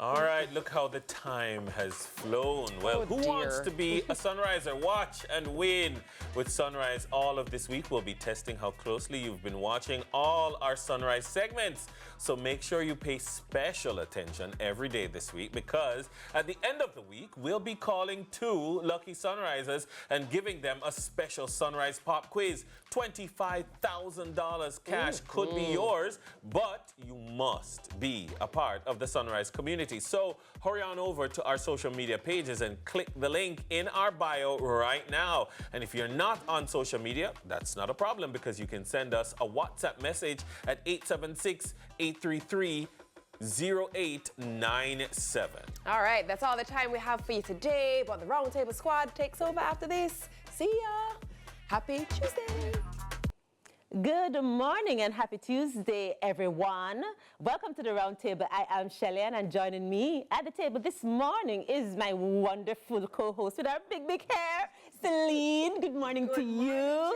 All right, look how the time has flown. Well, who wants to be a sunriser? Watch and win with Sunrise. All of this week, we'll be testing how closely you've been watching all our Sunrise segments. So make sure you pay special attention every day this week, because at the end of the week, we'll be calling 2 lucky sunrisers and giving them a special Sunrise Pop quiz. $25,000 cash could be yours, but you must be a part of the Sunrise community. So hurry on over to our social media pages and click the link in our bio right now. And if you're not on social media, that's not a problem, because you can send us a WhatsApp message at 876-833-0897. All right, that's all the time we have for you today, but the Roundtable Squad takes over after this. See ya. Happy Tuesday. Good morning and happy Tuesday, everyone. Welcome to the Roundtable. I am Shelley, and joining me at the table this morning is my wonderful co-host with our big hair, Celine. Good morning to you.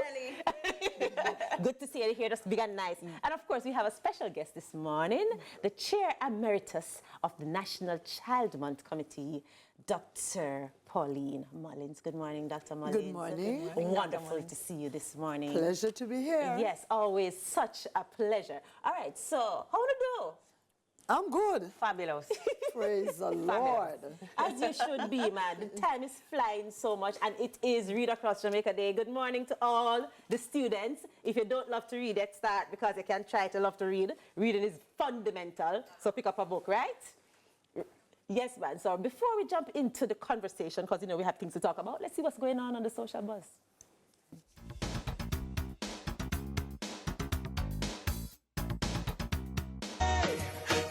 Good to see you here, just big and nice. And of course, we have a special guest this morning, the Chair Emeritus of the National Child Month Committee, Dr. Pauline Mullins. Good morning, Dr. Mullins. Good morning. Wonderful to see you this morning. Pleasure to be here. Yes, always such a pleasure. All right, so how do you do? I'm good. Fabulous. Praise the Lord. As you should be, man. The time is flying so much, and it is Read Across Jamaica Day. Good morning to all the students. If you don't love to read, let's start, because you can try to love to read. Reading is fundamental, so pick up a book, right? Yes, man. So before we jump into the conversation, because, you know, we have things to talk about, let's see what's going on the social bus.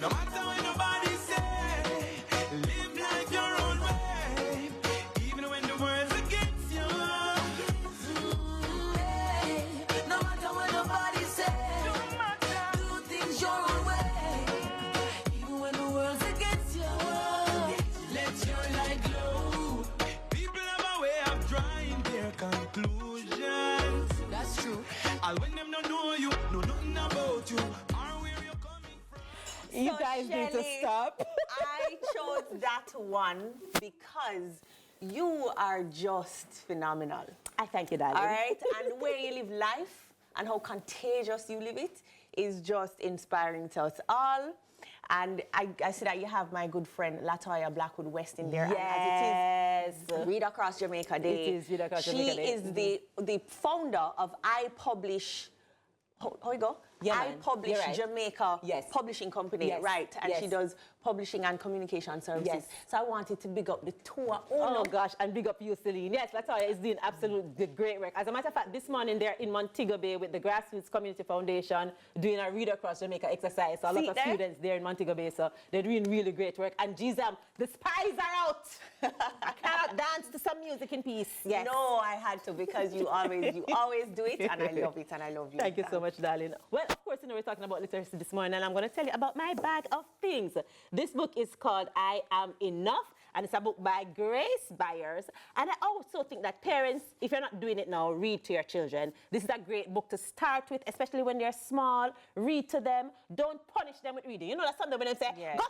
No matter what nobody say, live like your own way, even when the world's against you. No matter what nobody say, do things your own way, even when the world's against you. Let your light glow. People have a way of drawing their conclusions. That's true. All when them don't know you, know nothing about you. You guys need to stop. I chose that one because you are just phenomenal. I thank you, darling. All right? And the way you live life and how contagious you live it is just inspiring to us all. And I see that you have my good friend Latoya Blackwood West in there. Yes. And as it is Read Across Jamaica Day. It is Read Across Jamaica Day. She is the founder of I Publish. How you go? Yeah, I Publish right. Jamaica Publishing Company, Yes. right? And Yes. she does publishing and communication services. Yes. So I wanted to big up the tour. Oh gosh, and big up you, Celine. Yes, Latoya is doing absolutely great work. As a matter of fact, this morning they're in Montego Bay with the Grassroots Community Foundation doing a Read Across Jamaica exercise. So a lot of students there in Montego Bay, so they're doing really great work. And geez, the spies are out. I cannot dance to some music in peace. Yes. No, I had to, because you always do it, and I love it, and I love you. Thank you so much, darling. Well, of course, you know, we're talking about literacy this morning, and I'm going to tell you about my bag of things. This book is called I Am Enough, and it's a book by Grace Byers. And I also think that parents, if you're not doing it now, read to your children. This is a great book to start with, especially when they're small. Read to them. Don't punish them with reading. You know that Sunday when they say, Yes. go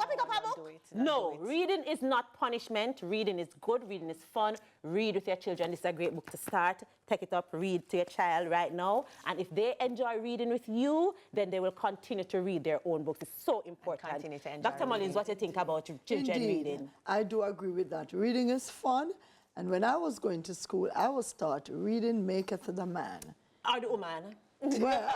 pick up a book. No, reading is not punishment. Reading is good. Reading is fun. Read with your children. This is a great book to start. Take it up, read to your child right now. And if they enjoy reading with you, then they will continue to read their own books. It's so important. And continue to enjoy Dr. Mullins, what do you think about children reading? I do agree with that. Reading is fun. And when I was going to school, I was taught reading maketh the man. Or the woman. Well,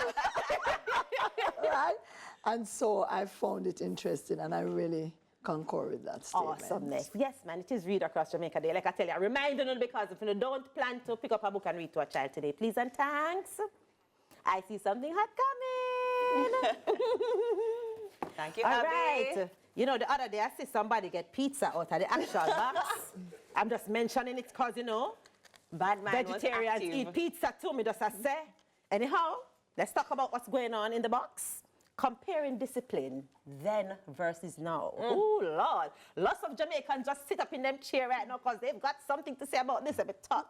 right? And so I found it interesting, and I really concur with that statement. Awesomeness. Yes, man, it is Read Across Jamaica Day. Like I tell you, remind them, because if you don't plan to pick up a book and read to a child today, please and thanks. I see something hot coming. Thank you, All Abby. right. You know, the other day I see somebody get pizza out of the actual box. I'm just mentioning it because, you know, Bad man vegetarians was eat pizza too, me just say. Anyhow, let's talk about what's going on in the box. Comparing discipline then versus now. Oh, Lord. Lots of Jamaicans just sit up in them chair right now because they've got something to say about this. Let me start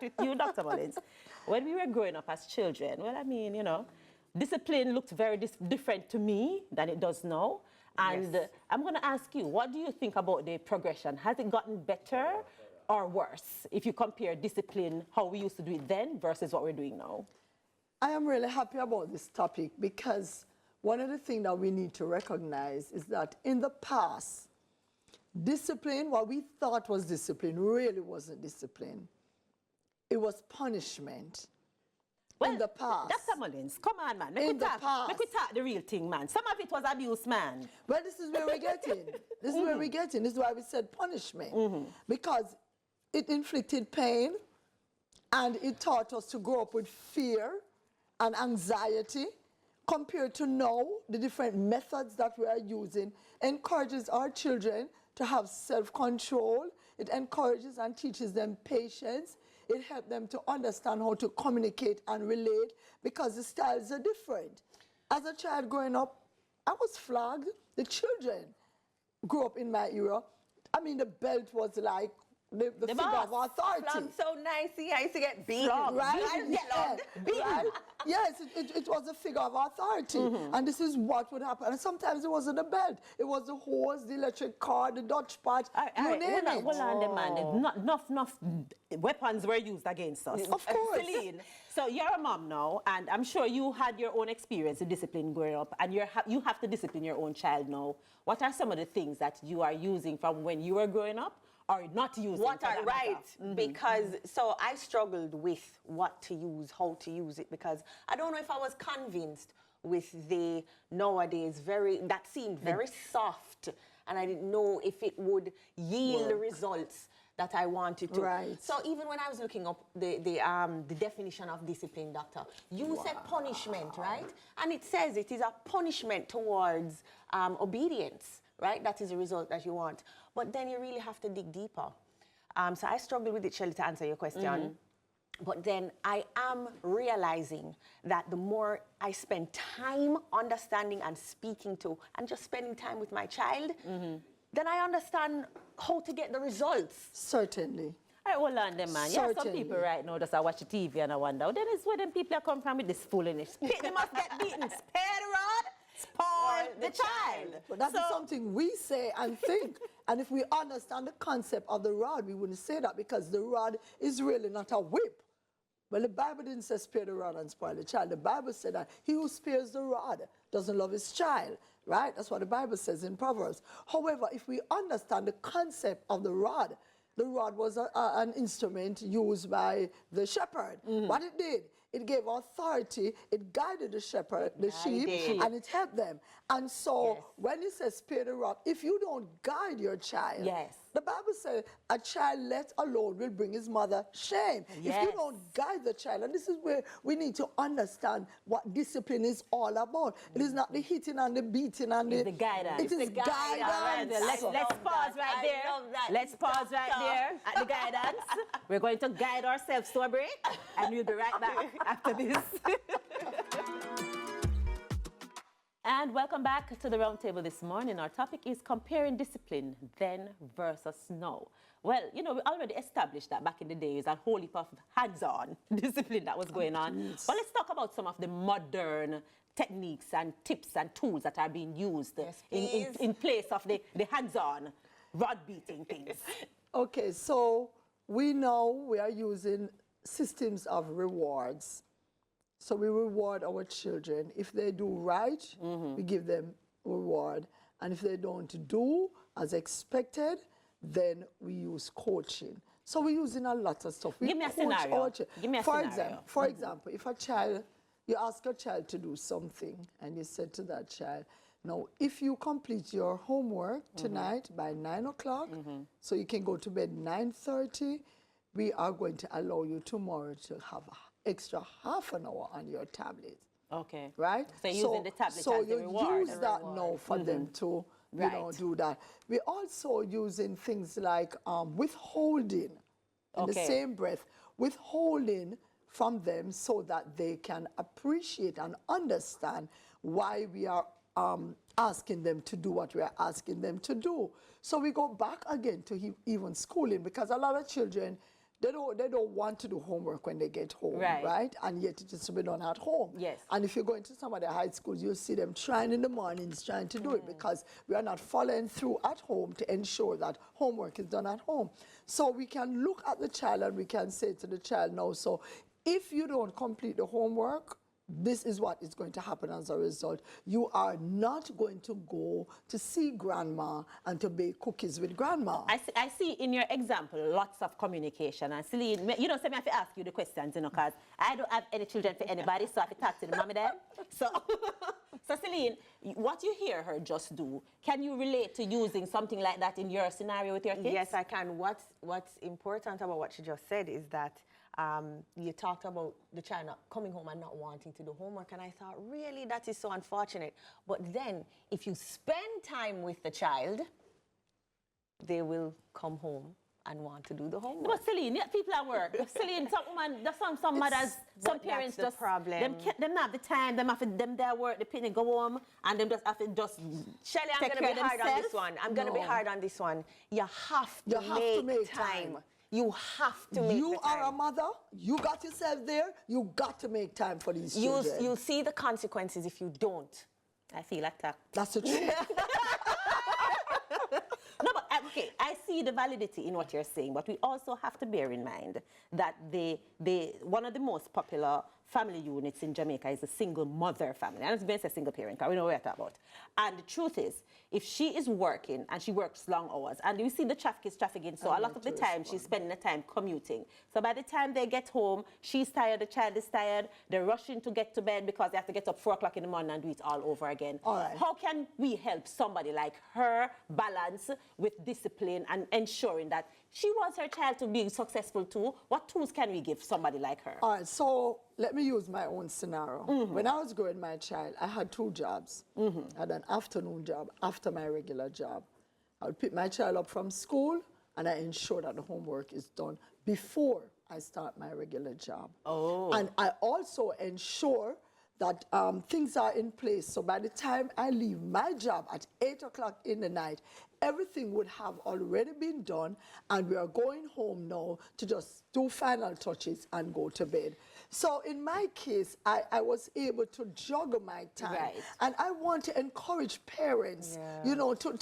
with you, Dr. Mullins. When we were growing up as children, well, I mean, you know, discipline looked very different to me than it does now. And I'm going to ask you, what do you think about the progression? Has it gotten better or worse if you compare discipline, how we used to do it then versus what we're doing now? I am really happy about this topic because one of the things that we need to recognize is that in the past, discipline, what we thought was discipline, really wasn't discipline. It was punishment. Well, in the past. Dr. Mullins, come on, man. In the past. Make we talk the real thing, man. Some of it was abuse, man. Well, this is where we're getting. This is where we're getting. This is why we said punishment. Because it inflicted pain and it taught us to grow up with fear and anxiety. Compared to now, the different methods that we are using encourages our children to have self-control. It encourages and teaches them patience. It helps them to understand how to communicate and relate because the styles are different. As a child growing up, I was flogged. The children grew up in my era. I mean, the belt was like the figure of authority. Flogged so nicely, I used to get beaten. Right? Beaten. Right? Yes, it was a figure of authority. And this is what would happen. And sometimes it wasn't a belt. It was the hose, the electric car, the Dutch pot, you name it. Hold on, man. Not enough weapons were used against us. Of course. Celine, so you're a mom now, and I'm sure you had your own experience with discipline growing up, and you have to discipline your own child now. What are some of the things that you are using from when you were growing up? Or not using what are right, because so I struggled with what to use, how to use it, because I don't know if I was convinced with the nowadays that seemed very soft, and I didn't know if it would yield the results that I wanted to. Right. So even when I was looking up the definition of discipline, doctor, you said punishment, right? And it says it is a punishment towards obedience, right? That is the result that you want. But then you really have to dig deeper. So I struggled with it, Shelley, to answer your question. But then I am realizing that the more I spend time understanding and speaking to and just spending time with my child, then I understand how to get the results. Certainly. All right, hold on then, man. Yeah, some people right now just watch the TV and I wonder, then it's where them people are come from with this foolishness. They must get beaten. Spare the rod, spoil the child. But that is something we say and think. And if we understand the concept of the rod, we wouldn't say that because the rod is really not a whip. Well, the Bible didn't say spare the rod and spoil the child. The Bible said that he who spares the rod doesn't love his child, right? That's what the Bible says in Proverbs. However, if we understand the concept of the rod was an instrument used by the shepherd. What it did, it gave authority, it guided the shepherd, the sheep, and it helped them. And so when it says spare the rod, if you don't guide your child, the Bible says a child let alone will bring his mother shame. If you don't guide the child, and this is where we need to understand what discipline is all about. It is not the hitting and the beating and the guidance. It is guidance. Let's pause right there. Let's pause right there at the guidance. We're going to guide ourselves to a break, and we'll be right back after this. And welcome back to the roundtable this morning. Our topic is comparing discipline then versus now. Well, you know, we already established that back in the days a whole heap of hands-on discipline that was going on. But let's talk about some of the modern techniques and tips and tools that are being used in place of the hands-on rod-beating things. Okay, so we know we are using systems of rewards. So we reward our children. If they do right, we give them reward. And if they don't do as expected, then we use coaching. So we're using a lot of stuff. Give me a scenario. For example, if you ask a child to do something and you said to that child, now, if you complete your homework tonight by 9 o'clock, so you can go to bed 9:30, we are going to allow you tomorrow to have extra half an hour on your tablet. Okay. Right? So using the tablet as the reward. So you use that now for them to, do that. We're also using things like withholding in the same breath, withholding from them so that they can appreciate and understand why we are asking them to do what we are asking them to do. So we go back again to even schooling because a lot of children they don't want to do homework when they get home, Right. right? And yet it is to be done at home. Yes. And if you go into some of the high schools, you'll see them trying in the mornings, trying to do it because we are not following through at home to ensure that homework is done at home. So we can look at the child and we can say to the child, no, so if you don't complete the homework, this is what is going to happen as a result. You are not going to go to see grandma and to bake cookies with grandma. I see in your example lots of communication. And Celine, you know, so I have to ask you the questions, you know, because I don't have any children for anybody, so I have to talk to the mommy then. So, so Celine, what you hear her just do, can you relate to using something like that in your scenario with your kids? Yes, I can. What's important about what she just said is that you talked about the child not coming home and not wanting to do homework, and I thought, really, that is so unfortunate. But then, if you spend time with the child, they will come home and want to do the homework. But Celine, yeah, people at work. Celine, some mothers, some parents the just problem. Them not have the time. Them have to, them their work. They pay, go home, and them just have to just. Shelley, I'm going to be hard on this one. I'm going to be hard on this one. You have to make time. You have to make You the time. are a mother. You got yourself there. You got to make time for these children. You'll see the consequences if you don't. I feel attacked. That's the truth. No, but okay, I see the validity in what you're saying, but we also have to bear in mind that one of the most popular family units in Jamaica is a single mother family. I don't mean to say single parent, because we know what we're talking about. And the truth is, if she is working and she works long hours, and you see the traffic is trafficking, so a lot of the time she's spending the time commuting. So by the time they get home, she's tired, the child is tired, they're rushing to get to bed because they have to get up 4 o'clock in the morning and do it all over again. All right. How can we help somebody like her balance with discipline and ensuring that she wants her child to be successful too? What tools can we give somebody like her? All right, so let me use my own scenario. When I was growing my child, I had 2 jobs. I had an afternoon job after my regular job. I would pick my child up from school and I ensure that the homework is done before I start my regular job. Oh. And I also ensure that things are in place. So by the time I leave my job at 8 o'clock in the night, everything would have already been done, and we are going home now to just do final touches and go to bed. So in my case, I was able to juggle my time. Right. And I want to encourage parents, you know, to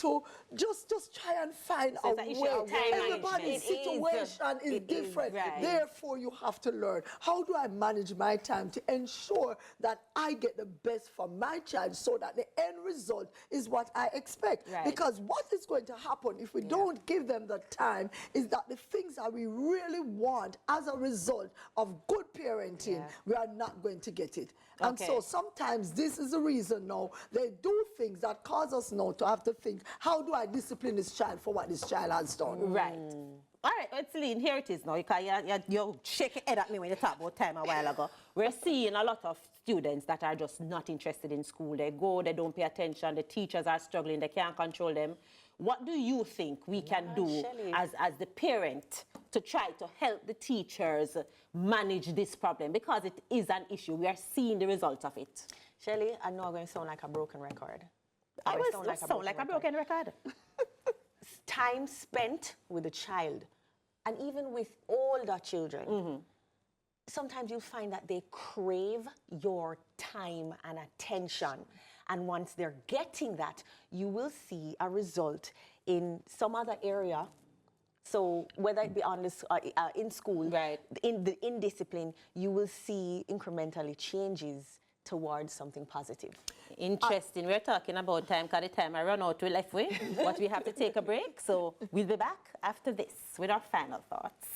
just try and find So a it's an issue way. of time Everybody's management. situation is different. right. Therefore, you have to learn, how do I manage my time to ensure that I get the best for my child so that the end result is what I expect? Right. Because what is going to happen if we don't give them the time is that the things that we really want as a result of good parenting, we are not going to get it. And Okay. so sometimes this is the reason now they do things that cause us now to have to think, how do I discipline this child for what this child has done? Right. All right, Celine, here it is now. You shake your head at me when you talk about time a while ago. We're seeing a lot of students that are just not interested in school. They go, they don't pay attention, the teachers are struggling, they can't control them. What do you think we can do Shelley. as the parent to try to help the teachers manage this problem? Because it is an issue. We are seeing the results of it. Shelley, I know I'm going to sound like a broken record. I will sound like a broken record. Time spent with a child, and even with older children, sometimes you'll find that they crave your time and attention. And once they're getting that, you will see a result in some other area. So whether it be on this, in school, Right. in discipline, you will see incrementally changes towards something positive. Interesting. We're talking about time, because the time I run out, we left with, but we have to take a break. So we'll be back after this with our final thoughts.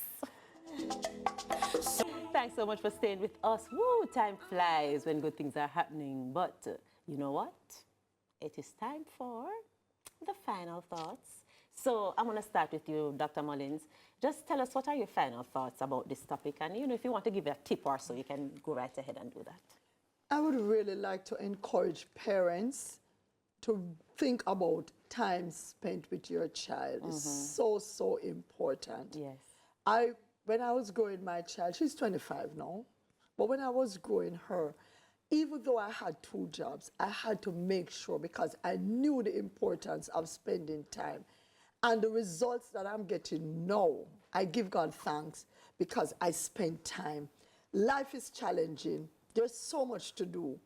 Thanks so much for staying with us. Woo, time flies when good things are happening. But you know what? It is time for the final thoughts. So I'm going to start with you, Dr. Mullins. Just tell us, what are your final thoughts about this topic? And, you know, if you want to give a tip or so, you can go right ahead and do that. I would really like to encourage parents to think about time spent with your child. It's so important. Yes. When I was growing my child, she's 25 now, but when I was growing her, even though I had 2 jobs, I had to make sure, because I knew the importance of spending time. And the results that I'm getting now, I give God thanks because I spend time. Life is challenging. There's so much to do.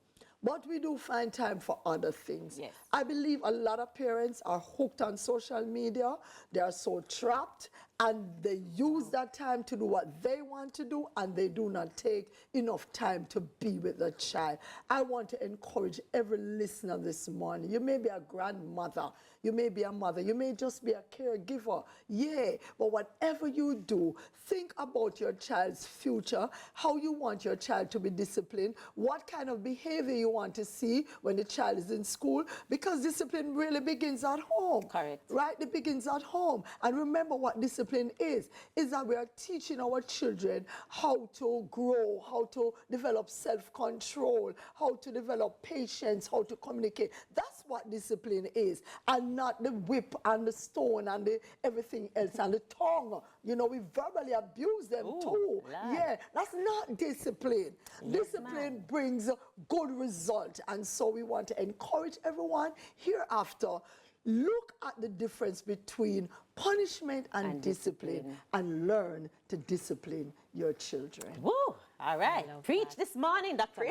But we do find time for other things. Yes. I believe a lot of parents are hooked on social media. They are so trapped, and they use that time to do what they want to do, and they do not take enough time to be with the child. I want to encourage every listener this morning. You may be a grandmother. You may be a mother. You may just be a caregiver. Yeah, but whatever you do, think about your child's future, how you want your child to be disciplined, what kind of behavior you want to see when the child is in school, because discipline really begins at home. Correct. Right? It begins at home. And remember what discipline is that we are teaching our children how to grow, how to develop self-control, how to develop patience, how to communicate. That's what discipline is, and not the whip and the stone and the everything else and the tongue. You know, we verbally abuse them too. Lord. Yeah, that's not discipline. Yes, Discipline brings good result, and so we want to encourage everyone hereafter. Look at the difference between punishment and discipline, and learn to discipline your children. Woo! All right. Preach this morning, Dr.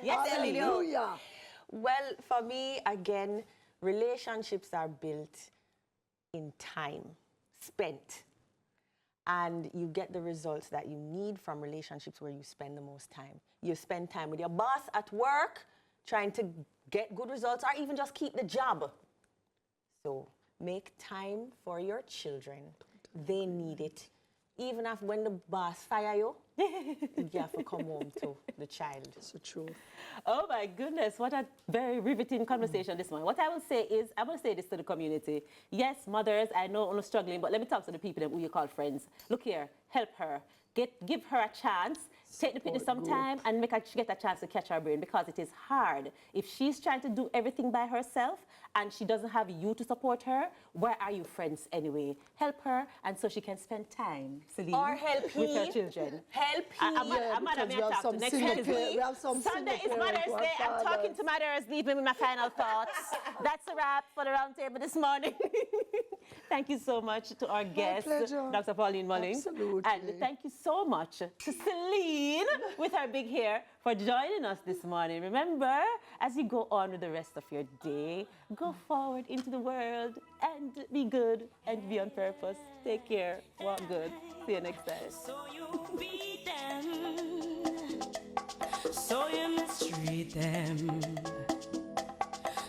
Yes, Hallelujah. Well, for me, again, relationships are built in time spent. And you get the results that you need from relationships where you spend the most time. You spend time with your boss at work, trying to get good results, or even just keep the job. So make time for your children. They need it. Even if when the boss fire you, you have to come home to the child. It's the truth. Oh my goodness, what a very riveting conversation this morning. What I will say is, I will say this to the community. Yes, mothers, I know I'm struggling, but let me talk to the people who you call friends. Look here, help her. Give her a chance. Take the picture sometime and make her get a chance to catch her brain, because it is hard. If she's trying to do everything by herself and she doesn't have you to support her, where are you friends anyway? Help her, and so she can spend time, Celine, Or help with her he. children. Help he. I'm because we have some next single week is parents. We have some Sunday single is parents Mother's who are Day. I'm talking fathers. to mothers, leaving with my final thoughts. That's a wrap for the roundtable this morning. Thank you so much to our guest, pleasure. Dr. Pauline Mulling. Absolutely. And thank you so much to Celine with her big hair for joining us this morning. Remember, as you go on with the rest of your day, go forward into the world and be good and be on purpose. Take care. Walk good. See you next time. So you beat them, so you mistreat them,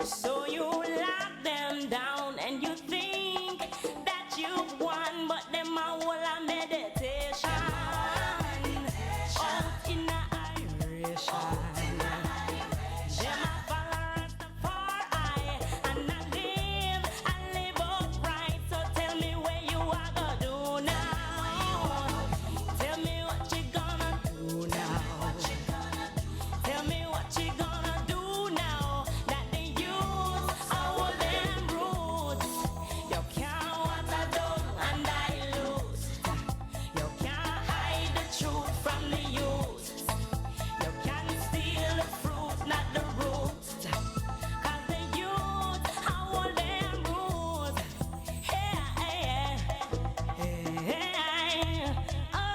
so you lock them down, and you think that you've won, but them a whole a meditation out in a iration. Them a follow Rastafari, and I live upright. So tell me where you are gonna do now. Tell me what you gonna do now. Tell me what you gonna do now that the youth are them roots. You can't water down and dilute. You can't hide the truth from the youth. You can't steal the fruit, not the roots. 'Cause the youth are them roots. Hey, hey, hey, hey, oh.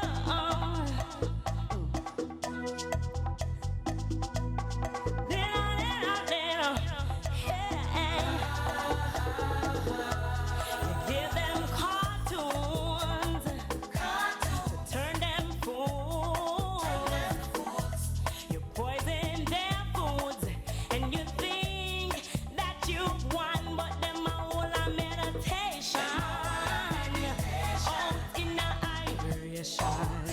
You give them cartoons to turn them fools. You poison their foods, and you think that you've won, but them a whole a meditation out in the iration.